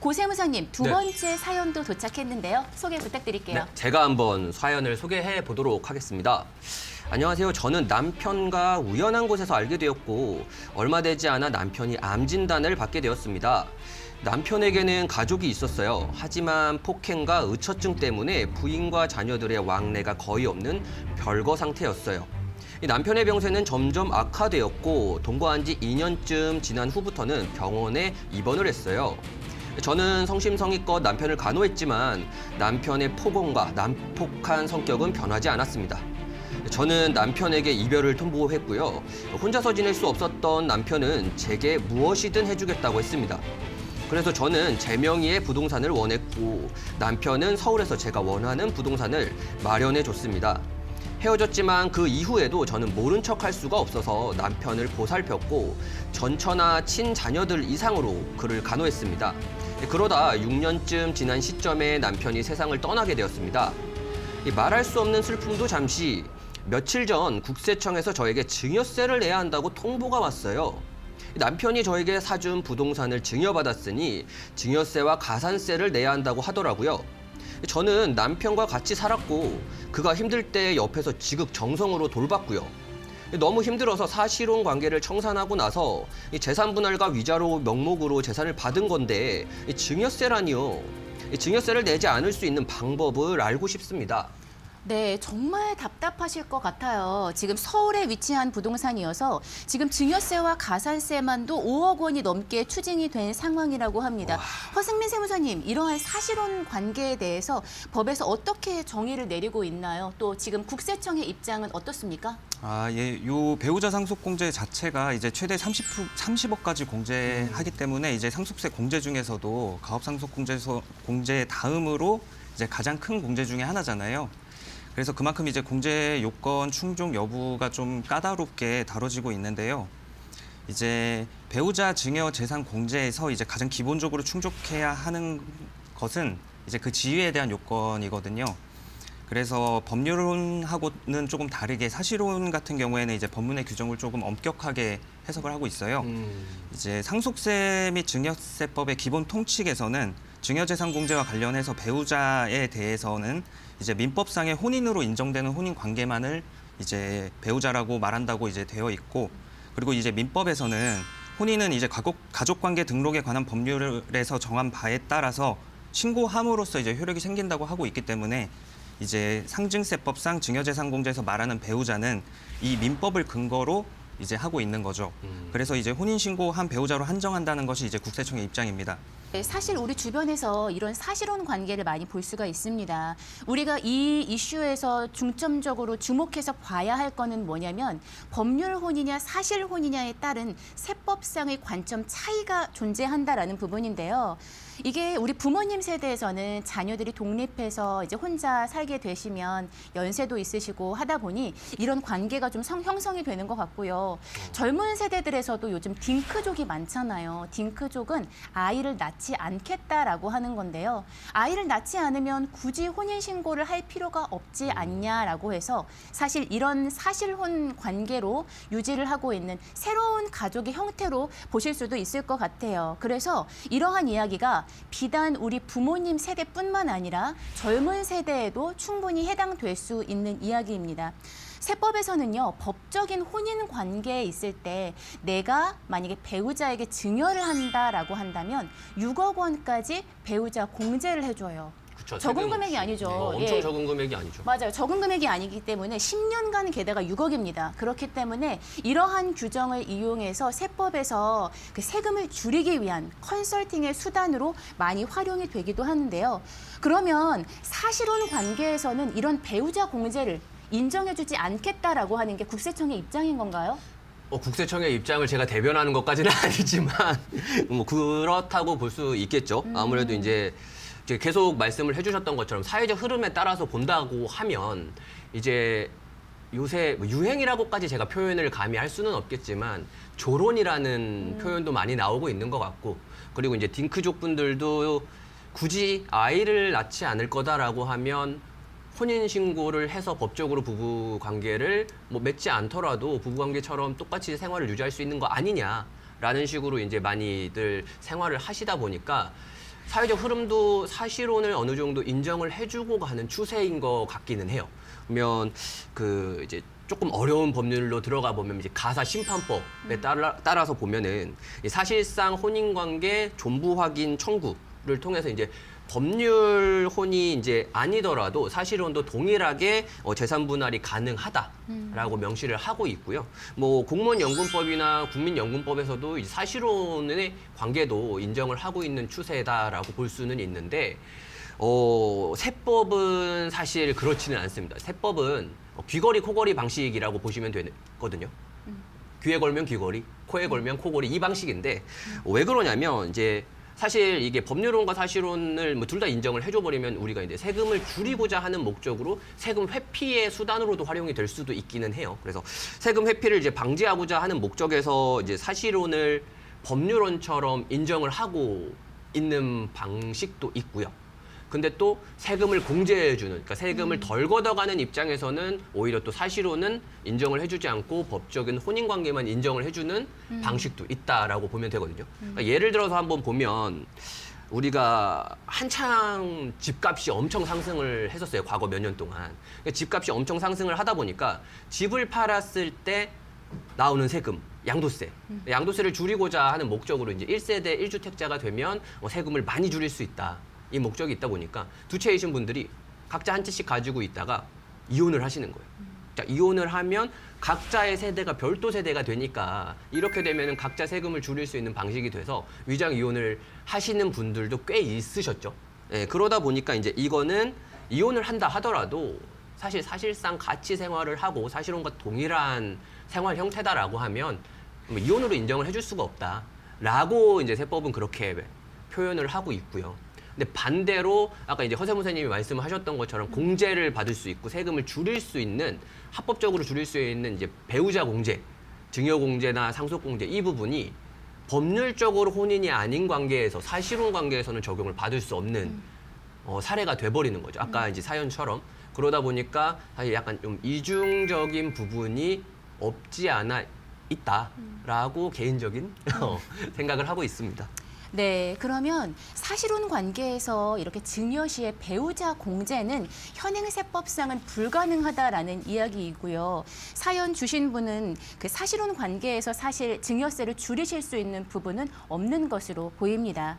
고세무사님, 두 네. 번째 사연도 도착했는데요. 소개 부탁드릴게요. 네, 제가 한번 사연을 소개해 보도록 하겠습니다. 안녕하세요. 저는 남편과 우연한 곳에서 알게 되었고 얼마 되지 않아 남편이 암 진단을 받게 되었습니다. 남편에게는 가족이 있었어요. 하지만 폭행과 의처증 때문에 부인과 자녀들의 왕래가 거의 없는 별거 상태였어요. 이 남편의 병세는 점점 악화되었고 동거한 지 2년쯤 지난 후부터는 병원에 입원을 했어요. 저는 성심성의껏 남편을 간호했지만 남편의 폭언과 난폭한 성격은 변하지 않았습니다. 저는 남편에게 이별을 통보했고요. 혼자서 지낼 수 없었던 남편은 제게 무엇이든 해주겠다고 했습니다. 그래서 저는 제 명의의 부동산을 원했고 남편은 서울에서 제가 원하는 부동산을 마련해 줬습니다. 헤어졌지만 그 이후에도 저는 모른 척할 수가 없어서 남편을 보살폈고 전처나 친자녀들 이상으로 그를 간호했습니다. 그러다 6년쯤 지난 시점에 남편이 세상을 떠나게 되었습니다. 말할 수 없는 슬픔도 잠시 며칠 전 국세청에서 저에게 증여세를 내야 한다고 통보가 왔어요. 남편이 저에게 사준 부동산을 증여받았으니 증여세와 가산세를 내야 한다고 하더라고요. 저는 남편과 같이 살았고 그가 힘들 때 옆에서 지극정성으로 돌봤고요. 너무 힘들어서 사실혼 관계를 청산하고 나서 재산 분할과 위자료 명목으로 재산을 받은 건데 증여세라니요. 증여세를 내지 않을 수 있는 방법을 알고 싶습니다. 네, 정말 답답하실 것 같아요. 지금 서울에 위치한 부동산이어서 지금 증여세와 가산세만도 5억 원이 넘게 추징이 된 상황이라고 합니다. 허승민 세무사님, 이러한 사실혼 관계에 대해서 법에서 어떻게 정의를 내리고 있나요? 또 지금 국세청의 입장은 어떻습니까? 예, 요 배우자 상속 공제 자체가 이제 최대 30억까지 공제하기 때문에 이제 상속세 공제 중에서도 가업 상속 공제 다음으로 이제 가장 큰 공제 중에 하나잖아요. 그래서 그만큼 이제 공제 요건 충족 여부가 좀 까다롭게 다뤄지고 있는데요. 이제 배우자 증여 재산 공제에서 이제 가장 기본적으로 충족해야 하는 것은 이제 그 지위에 대한 요건이거든요. 그래서 법률론하고는 조금 다르게 사실혼 같은 경우에는 이제 법문의 규정을 조금 엄격하게 해석을 하고 있어요. 이제 상속세 및 증여세법의 기본 통칙에서는 증여재산 공제와 관련해서 배우자에 대해서는 이제 민법상의 혼인으로 인정되는 혼인 관계만을 이제 배우자라고 말한다고 이제 되어 있고, 그리고 이제 민법에서는 혼인은 이제 가족관계 등록에 관한 법률에서 정한 바에 따라서 신고함으로써 이제 효력이 생긴다고 하고 있기 때문에 이제 상증세법상 증여재산 공제에서 말하는 배우자는 이 민법을 근거로 이제 하고 있는 거죠. 그래서 이제 혼인신고한 배우자로 한정한다는 것이 이제 국세청의 입장입니다. 네, 사실 우리 주변에서 이런 사실혼 관계를 많이 볼 수가 있습니다. 우리가 이 이슈에서 중점적으로 주목해서 봐야 할 거는 뭐냐면 법률 혼이냐 사실 혼이냐에 따른 세법상의 관점 차이가 존재한다라는 부분인데요. 이게 우리 부모님 세대에서는 자녀들이 독립해서 이제 혼자 살게 되시면 연세도 있으시고 하다 보니 이런 관계가 좀 형성이 되는 것 같고요. 젊은 세대들에서도 요즘 딩크족이 많잖아요. 딩크족은 아이를 낳지 않겠다라고 하는 건데요. 아이를 낳지 않으면 굳이 혼인신고를 할 필요가 없지 않냐라고 해서 사실 이런 사실혼 관계로 유지를 하고 있는 새로운 가족의 형태로 보실 수도 있을 것 같아요. 그래서 이러한 이야기가 비단 우리 부모님 세대뿐만 아니라 젊은 세대에도 충분히 해당될 수 있는 이야기입니다. 세법에서는요, 법적인 혼인 관계에 있을 때 내가 만약에 배우자에게 증여를 한다라고 한다면 6억 원까지 배우자 공제를 해줘요. 그쵸, 적은 금액이 아니죠. 엄청 예. 적은 금액이 아니죠. 맞아요. 적은 금액이 아니기 때문에 10년간 게다가 6억입니다. 그렇기 때문에 이러한 규정을 이용해서 세법에서 그 세금을 줄이기 위한 컨설팅의 수단으로 많이 활용이 되기도 하는데요. 그러면 사실혼 관계에서는 이런 배우자 공제를 인정해주지 않겠다라고 하는 게 국세청의 입장인 건가요? 국세청의 입장을 제가 대변하는 것까지는 아니지만 뭐 그렇다고 볼 수 있겠죠. 아무래도 이제 계속 말씀을 해주셨던 것처럼 사회적 흐름에 따라서 본다고 하면 이제 요새 유행이라고까지 제가 표현을 감히 할 수는 없겠지만 조론이라는 표현도 많이 나오고 있는 것 같고, 그리고 이제 딩크족 분들도 굳이 아이를 낳지 않을 거다라고 하면 혼인신고를 해서 법적으로 부부관계를 뭐 맺지 않더라도 부부관계처럼 똑같이 생활을 유지할 수 있는 거 아니냐라는 식으로 이제 많이들 생활을 하시다 보니까 사회적 흐름도 사실혼을 어느 정도 인정을 해주고 가는 추세인 것 같기는 해요. 그러면 그 이제 조금 어려운 법률로 들어가 보면 이제 가사 심판법에 따라서 보면은 이 사실상 혼인관계 존부 확인 청구를 통해서 이제 법률 혼이 이제 아니더라도 사실혼도 동일하게 재산 분할이 가능하다라고 명시를 하고 있고요. 뭐 공무원연금법이나 국민연금법에서도 이제 사실혼의 관계도 인정을 하고 있는 추세다라고 볼 수는 있는데 세법은 사실 그렇지는 않습니다. 세법은 귀걸이 코걸이 방식이라고 보시면 되거든요. 귀에 걸면 귀걸이, 코에 걸면 코걸이 이 방식인데 왜 그러냐면 이제 사실 이게 법률혼과 사실혼을 뭐 둘 다 인정을 해줘버리면 우리가 이제 세금을 줄이고자 하는 목적으로 세금 회피의 수단으로도 활용이 될 수도 있기는 해요. 그래서 세금 회피를 이제 방지하고자 하는 목적에서 이제 사실혼을 법률혼처럼 인정을 하고 있는 방식도 있고요. 근데 또 세금을 공제해주는, 그러니까 세금을 덜 걷어가는 입장에서는 오히려 또 사실혼은 인정을 해주지 않고 법적인 혼인관계만 인정을 해주는 방식도 있다라고 보면 되거든요. 그러니까 예를 들어서 한번 보면 우리가 한창 집값이 엄청 상승을 했었어요. 과거 몇 년 동안. 그러니까 집값이 엄청 상승을 하다 보니까 집을 팔았을 때 나오는 세금, 양도세. 양도세를 줄이고자 하는 목적으로 이제 1세대 1주택자가 되면 세금을 많이 줄일 수 있다. 이 목적이 있다 보니까 두 채이신 분들이 각자 한 채씩 가지고 있다가 이혼을 하시는 거예요. 자, 이혼을 하면 각자의 세대가 별도 세대가 되니까 이렇게 되면은 각자 세금을 줄일 수 있는 방식이 돼서 위장 이혼을 하시는 분들도 꽤 있으셨죠. 예, 그러다 보니까 이제 이거는 이혼을 한다 하더라도 사실상 같이 생활을 하고 사실혼과 동일한 생활 형태다라고 하면 뭐 이혼으로 인정을 해줄 수가 없다라고 이제 세법은 그렇게 표현을 하고 있고요. 근데 반대로 아까 이제 허세무 선생님이 말씀하셨던 것처럼 공제를 받을 수 있고 세금을 줄일 수 있는 합법적으로 줄일 수 있는 이제 배우자 공제, 증여 공제나 상속 공제 이 부분이 법률적으로 혼인이 아닌 관계에서 사실혼 관계에서는 적용을 받을 수 없는 사례가 돼버리는 거죠. 아까 이제 사연처럼 그러다 보니까 사실 약간 좀 이중적인 부분이 없지 않아 있다라고 개인적인 생각을 하고 있습니다. 네, 그러면 사실혼 관계에서 이렇게 증여 시에 배우자 공제는 현행세법상은 불가능하다라는 이야기이고요. 사연 주신 분은 그 사실혼 관계에서 사실 증여세를 줄이실 수 있는 부분은 없는 것으로 보입니다.